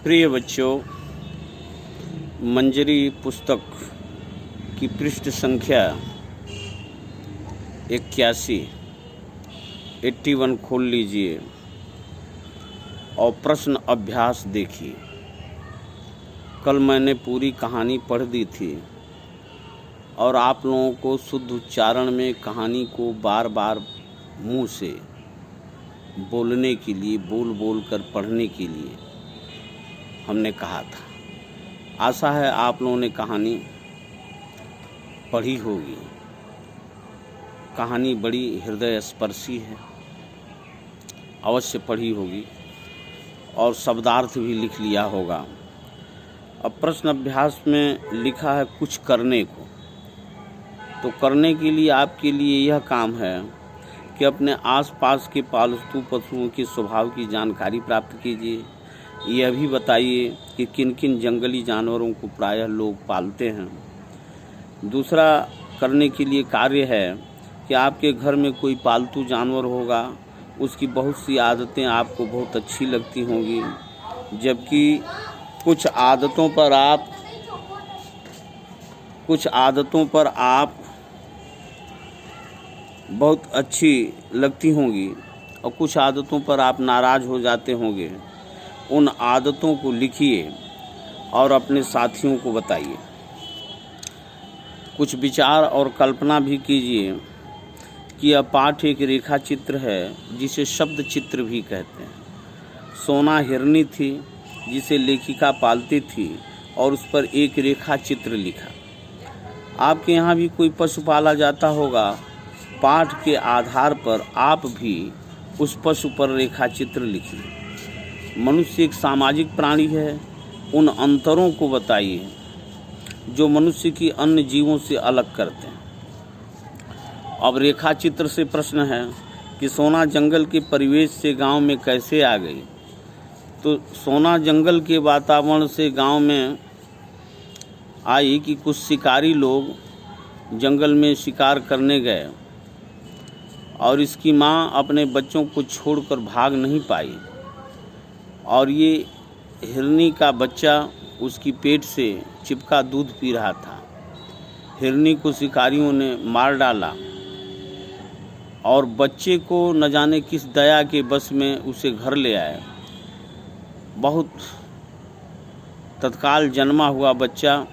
प्रिय बच्चों, मंजरी पुस्तक की पृष्ठ संख्या 81 खोल लीजिए और प्रश्न अभ्यास देखिए। कल मैंने पूरी कहानी पढ़ दी थी और आप लोगों को शुद्ध उच्चारण में कहानी को बार बार मुंह से बोलने के लिए, बोल बोल कर पढ़ने के लिए हमने कहा था। आशा है आप लोगों ने कहानी पढ़ी होगी। कहानी बड़ी हृदय स्पर्शी है, अवश्य पढ़ी होगी और शब्दार्थ भी लिख लिया होगा। अब प्रश्न अभ्यास में लिखा है कुछ करने को, तो करने के लिए आपके लिए यह काम है कि अपने आसपास के पालतू पशुओं के स्वभाव की जानकारी प्राप्त कीजिए। यह भी बताइए कि किन किन जंगली जानवरों को प्रायः लोग पालते हैं। दूसरा करने के लिए कार्य है कि आपके घर में कोई पालतू जानवर होगा, उसकी बहुत सी आदतें आपको बहुत अच्छी लगती होंगी, जबकि कुछ आदतों पर आप बहुत अच्छी लगती होंगी और कुछ आदतों पर आप नाराज़ हो जाते होंगे। उन आदतों को लिखिए और अपने साथियों को बताइए। कुछ विचार और कल्पना भी कीजिए कि यह पाठ एक रेखा चित्र है जिसे शब्द चित्र भी कहते हैं। सोना हिरनी थी जिसे लेखिका पालती थी और उस पर एक रेखा चित्र लिखा। आपके यहाँ भी कोई पशु पाला जाता होगा। पाठ के आधार पर आप भी उस पशु पर रेखा चित्र लिखिए। मनुष्य एक सामाजिक प्राणी है, उन अंतरों को बताइए जो मनुष्य की अन्य जीवों से अलग करते हैं। अब रेखा चित्र से प्रश्न है कि सोना जंगल के परिवेश से गांव में कैसे आ गई। तो सोना जंगल के वातावरण से गांव में आई कि कुछ शिकारी लोग जंगल में शिकार करने गए और इसकी माँ अपने बच्चों को छोड़कर भाग नहीं पाई और ये हिरनी का बच्चा उसकी पेट से चिपका दूध पी रहा था। हिरनी को शिकारियों ने मार डाला और बच्चे को न जाने किस दया के बस में उसे घर ले आए। बहुत तत्काल जन्मा हुआ बच्चा,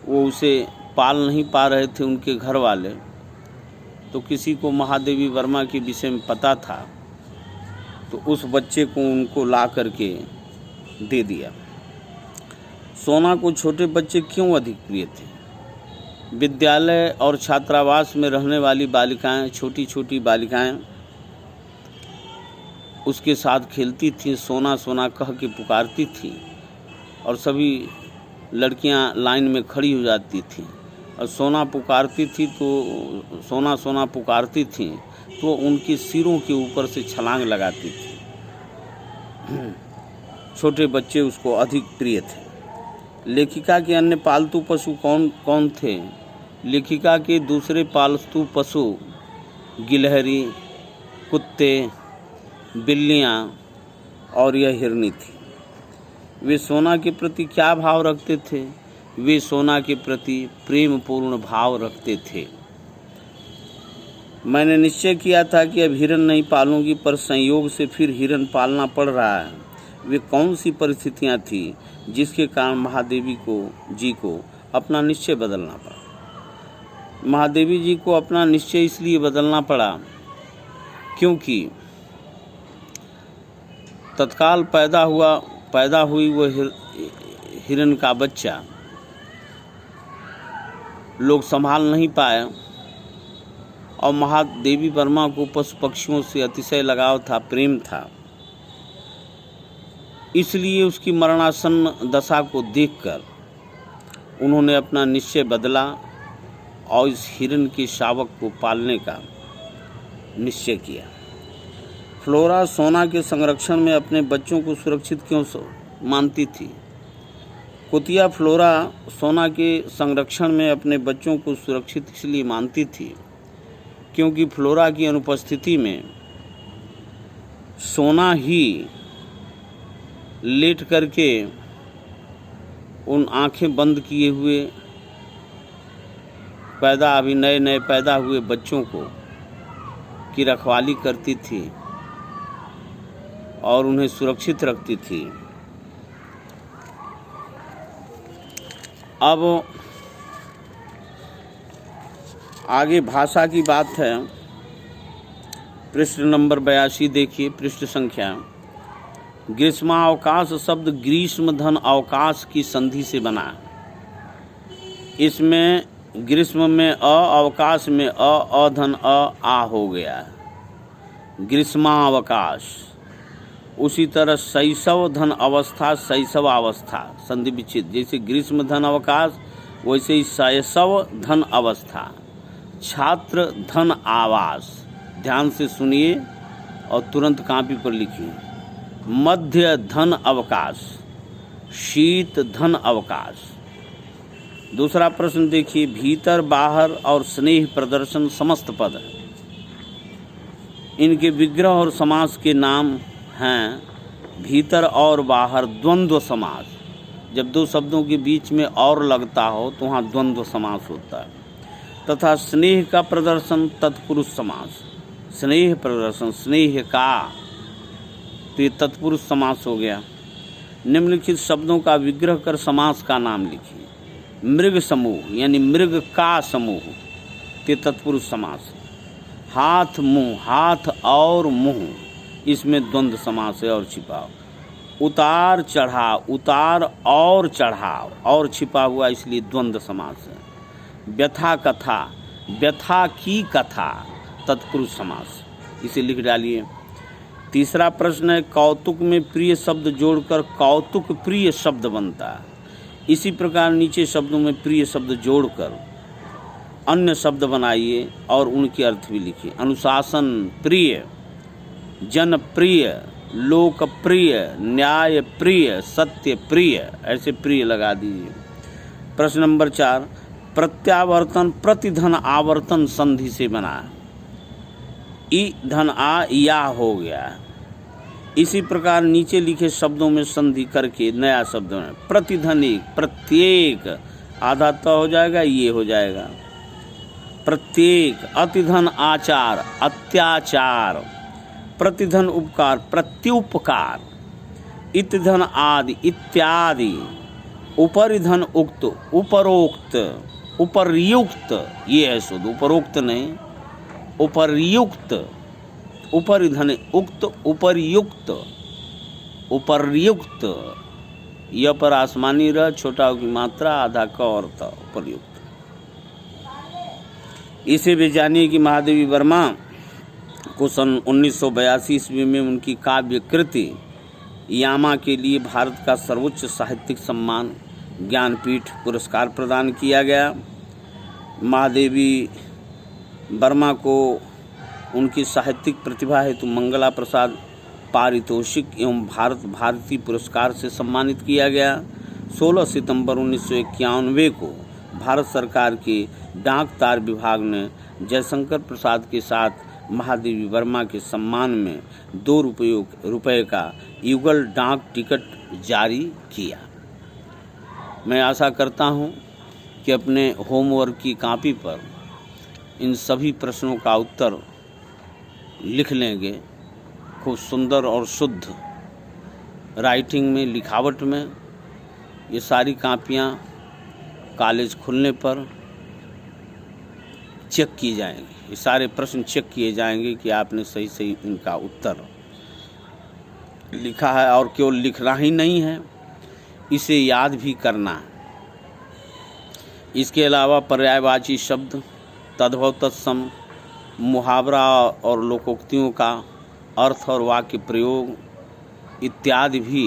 वो उसे पाल नहीं पा रहे थे उनके घर वाले, तो किसी को महादेवी वर्मा के विषय में पता था, तो उस बच्चे को उनको ला करके दे दिया। सोना को छोटे बच्चे क्यों अधिक प्रिय थे? विद्यालय और छात्रावास में रहने वाली बालिकाएं, छोटी छोटी बालिकाएं उसके साथ खेलती थीं, सोना सोना कह के पुकारती थीं और सभी लड़कियां लाइन में खड़ी हो जाती थीं और सोना सोना पुकारती थीं तो उनके सिरों के ऊपर से छलांग लगाती थी। छोटे बच्चे उसको अधिक प्रिय थे। लेखिका के अन्य पालतू पशु कौन कौन थे? लेखिका के दूसरे पालतू पशु गिलहरी, कुत्ते, बिल्लियाँ और यह हिरनी थी। वे सोना के प्रति क्या भाव रखते थे? वे सोना के प्रति प्रेमपूर्ण भाव रखते थे। मैंने निश्चय किया था कि अब हिरन नहीं पालूंगी, पर संयोग से फिर हिरन पालना पड़ रहा है। वे कौन सी परिस्थितियां थी जिसके कारण महादेवी जी को अपना निश्चय बदलना पड़ा? महादेवी जी को अपना निश्चय इसलिए बदलना पड़ा क्योंकि तत्काल पैदा हुई वो हिरन का बच्चा लोग संभाल नहीं पाए और महादेवी वर्मा को पशु पक्षियों से अतिशय लगाव था, प्रेम था। इसलिए उसकी मरणासन्न दशा को देखकर उन्होंने अपना निश्चय बदला और इस हिरन के शावक को पालने का निश्चय किया। फ्लोरा सोना के संरक्षण में अपने बच्चों को सुरक्षित क्यों मानती थी? कुतिया फ्लोरा सोना के संरक्षण में अपने बच्चों को सुरक्षित इसलिए मानती थी क्योंकि फ्लोरा की अनुपस्थिति में सोना ही लेट करके उन आंखें बंद किए हुए अभी नए नए पैदा हुए बच्चों को की रखवाली करती थी और उन्हें सुरक्षित रखती थी। अब आगे भाषा की बात है। पृष्ठ नंबर 82 देखिए, पृष्ठ संख्या। ग्रीष्मावकाश शब्द ग्रीष्म धन अवकाश की संधि से बना। इसमें ग्रीष्म में अवकाश में अधन आ हो गया, ग्रीष्मावकाश। उसी तरह शैशव धन अवस्था शैशवावस्था संधि विच्छेद, जैसे ग्रीष्म धन अवकाश वैसे ही शैशव धन अवस्था। छात्र धन आवास, ध्यान से सुनिए और तुरंत कॉपी पर लिखिए। मध्य धन अवकाश, शीत धन अवकाश। दूसरा प्रश्न देखिए, भीतर बाहर और स्नेह प्रदर्शन समस्त पद है। इनके विग्रह और समास के नाम हैं। भीतर और बाहर द्वंद्व समास, जब दो शब्दों के बीच में और लगता हो तो वहाँ द्वंद्व समास होता है। तथा स्नेह का प्रदर्शन तत्पुरुष समास, स्नेह प्रदर्शन स्नेह का, तो ये तत्पुरुष समास हो गया। निम्नलिखित शब्दों का विग्रह कर समास का नाम लिखिए। मृग समूह यानी मृग का समूह, ते तत्पुरुष समास। हाथ मुंह, हाथ और मुंह, इसमें द्वंद्व समास है और छिपाव। उतार चढ़ाव, उतार और चढ़ाव और छिपा हुआ, इसलिए द्वंद्व समास है। व्यथा कथा, व्यथा की कथा, तत्पुरुष समास, इसे लिख डालिए। तीसरा प्रश्न है, कौतुक में प्रिय शब्द जोड़कर कौतुक प्रिय शब्द बनता है। इसी प्रकार नीचे शब्दों में प्रिय शब्द जोड़कर अन्य शब्द बनाइए और उनके अर्थ भी लिखिए। अनुशासन प्रिय, जनप्रिय, लोकप्रिय, न्याय प्रिय, सत्य प्रिय, ऐसे प्रिय लगा दीजिए। प्रश्न नंबर 4, प्रत्यावर्तन प्रतिधन आवर्तन संधि से बना। ई धन आ या हो गया। इसी प्रकार नीचे लिखे शब्दों में संधि करके नया शब्द है। प्रतिधन एक, प्रत्येक, आधा तो हो जाएगा, ये हो जाएगा प्रत्येक। अतिधन आचार, अत्याचार। प्रतिधन उपकार, प्रत्युपकार। इतधन आदि, इत्यादि। उपरिधन उक्त, उपरोक्त, उपर्युक्त, ये है शुद्ध, उपरोक्त नहीं, उपर्युक्त। उपरिधन उक्त, उपर्युक्त, उपर्युक्त। यह पर आसमानी र, छोटा की मात्रा, आधा क और त, उपर्युक्त। इसे भी जानिए कि महादेवी वर्मा को सन 1982 ईस्वी में उनकी काव्य कृति यामा के लिए भारत का सर्वोच्च साहित्यिक सम्मान ज्ञानपीठ पुरस्कार प्रदान किया गया। महादेवी वर्मा को उनकी साहित्यिक प्रतिभा हेतु मंगला प्रसाद पारितोषिक एवं भारत भारती पुरस्कार से सम्मानित किया गया। 16 सितंबर 1991 को भारत सरकार के डाक तार विभाग ने जयशंकर प्रसाद के साथ महादेवी वर्मा के सम्मान में 2 रुपये का युगल डाक टिकट जारी किया। मैं आशा करता हूं कि अपने होमवर्क की कॉपी पर इन सभी प्रश्नों का उत्तर लिख लेंगे, खूब सुंदर और शुद्ध राइटिंग में, लिखावट में। ये सारी कापियाँ कॉलेज खुलने पर चेक की जाएंगी, ये सारे प्रश्न चेक किए जाएंगे कि आपने सही सही इनका उत्तर लिखा है। और केवल लिखना ही नहीं है, इसे याद भी करना है। इसके अलावा पर्यायवाची शब्द, तद्भव तत्सम, मुहावरा और लोकोक्तियों का अर्थ और वाक्य प्रयोग इत्यादि भी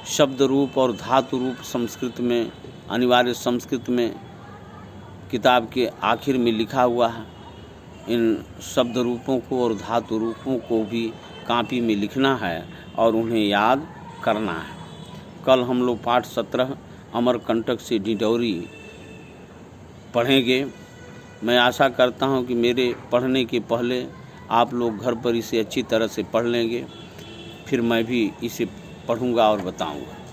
शब्द रूप और धातु रूप संस्कृत में, अनिवार्य संस्कृत में किताब के आखिर में लिखा हुआ है। इन शब्द रूपों को और धातु रूपों को भी कॉपी में लिखना है और उन्हें याद करना है। कल हम लोग पाठ 17 अमरकंटक से डिडौरी पढ़ेंगे। मैं आशा करता हूं कि मेरे पढ़ने के पहले आप लोग घर पर इसे अच्छी तरह से पढ़ लेंगे, फिर मैं भी इसे पढ़ूंगा और बताऊंगा।